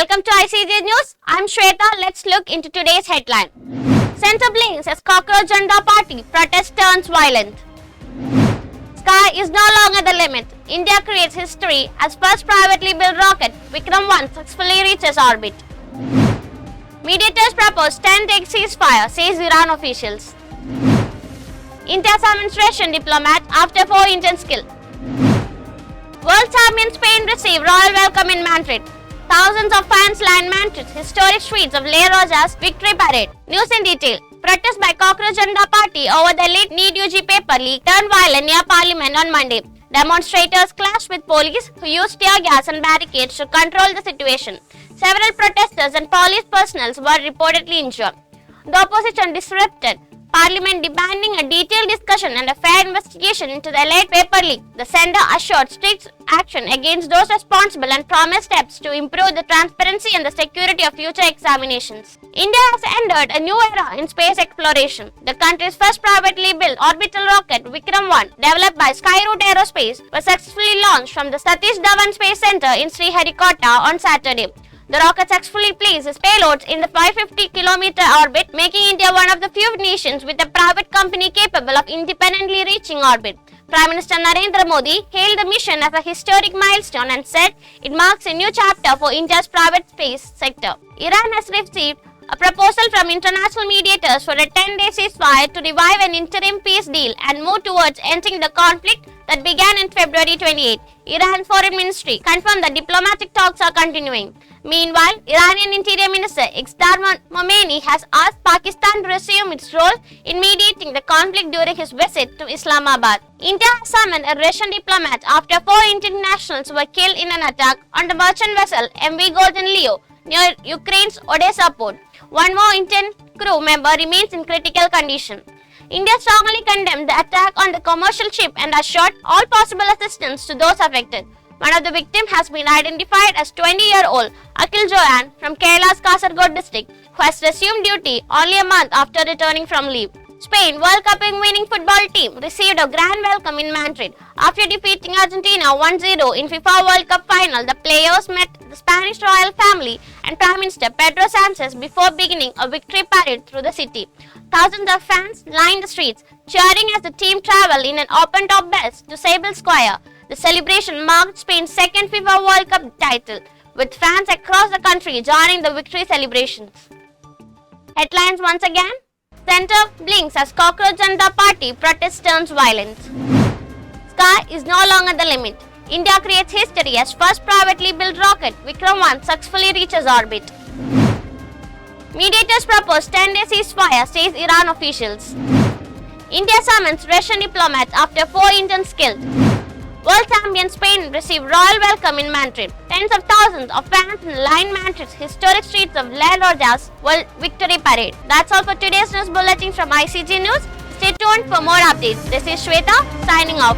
Welcome to ICG News. I'm Shwetha. Let's look into today's headline. Centre blinks as Cockroach Janta Party protest turns violent. Sky is no longer the limit. India creates history as first privately built rocket Vikram 1 successfully reaches orbit. Mediators propose 10-day ceasefire, says Iran officials. India summons Russian diplomat after 4 intense kill. World champion Spain receive royal welcome in Madrid. Thousands of fans line Madrid's historic streets of Le Rosa's victory parade. News in detail. Protest by Cockroach Janta Party over the late NEET UG paper leak turned violent near Parliament on Monday. Demonstrators clashed with police who used tear gas and barricades to control the situation. Several protesters and police personnel were reportedly injured. The opposition disrupted Parliament demanding a detailed discussion and a fair investigation into the late paper leak. The centre assured strict action against those responsible and promised steps to improve the transparency and the security of future examinations. India has entered a new era in space exploration. The country's first privately built orbital rocket Vikram 1, developed by Skyroot Aerospace, was successfully launched from the Satish Dhawan Space Centre in Sriharikota on Saturday. The rocket successfully placed its payloads in the 550-kilometer orbit, making India one of the few nations with a private company capable of independently reaching orbit. Prime Minister Narendra Modi hailed the mission as a historic milestone and said it marks a new chapter for India's private space sector. Iran has received a proposal from international mediators for a 10-day ceasefire to revive an interim peace deal and move towards ending the conflict that began in February 28. Iran Foreign Ministry confirmed that diplomatic talks are continuing. Meanwhile, Iranian Interior Minister Iqdar Momeni has asked Pakistan to resume its role in mediating the conflict during his visit to Islamabad. India has summoned a Russian diplomat after 4 Indian nationals were killed in an attack on the merchant vessel MV Golden Leo near Ukraine's Odessa port. One more Indian crew member remains in critical condition. India strongly condemned the attack on the commercial ship and assured all possible assistance to those affected. One of the victims has been identified as 20-year-old Akhil Joyan from Kerala's Kasaragod district, who has resumed duty only a month after returning from leave. Spain World Cup winning football team received a grand welcome in Madrid. After defeating Argentina 1-0 in FIFA World Cup final, the players met the Spanish royal family and Prime Minister Pedro Sanchez before beginning a victory parade through the city. Thousands of fans lined the streets, cheering as the team traveled in an open-top bus to Sable Square. The celebration marked Spain's second FIFA World Cup title, with fans across the country joining the victory celebrations. Headlines once again. Centre blinks as Cockroach Janta Party protest turns violent. Sky is no longer the limit. India creates history as first privately built rocket Vikram 1 successfully reaches orbit. Mediators propose 10-day ceasefire, says Iran officials. India summons Russian diplomats after 4 Indians killed. World champion Spain received royal welcome in Madrid. Tens of thousands of fans lined Madrid's historic streets of Le Rosa's World Victory Parade. That's all for today's news bulletin from ICG News. Stay tuned for more updates. This is Shwetha signing off.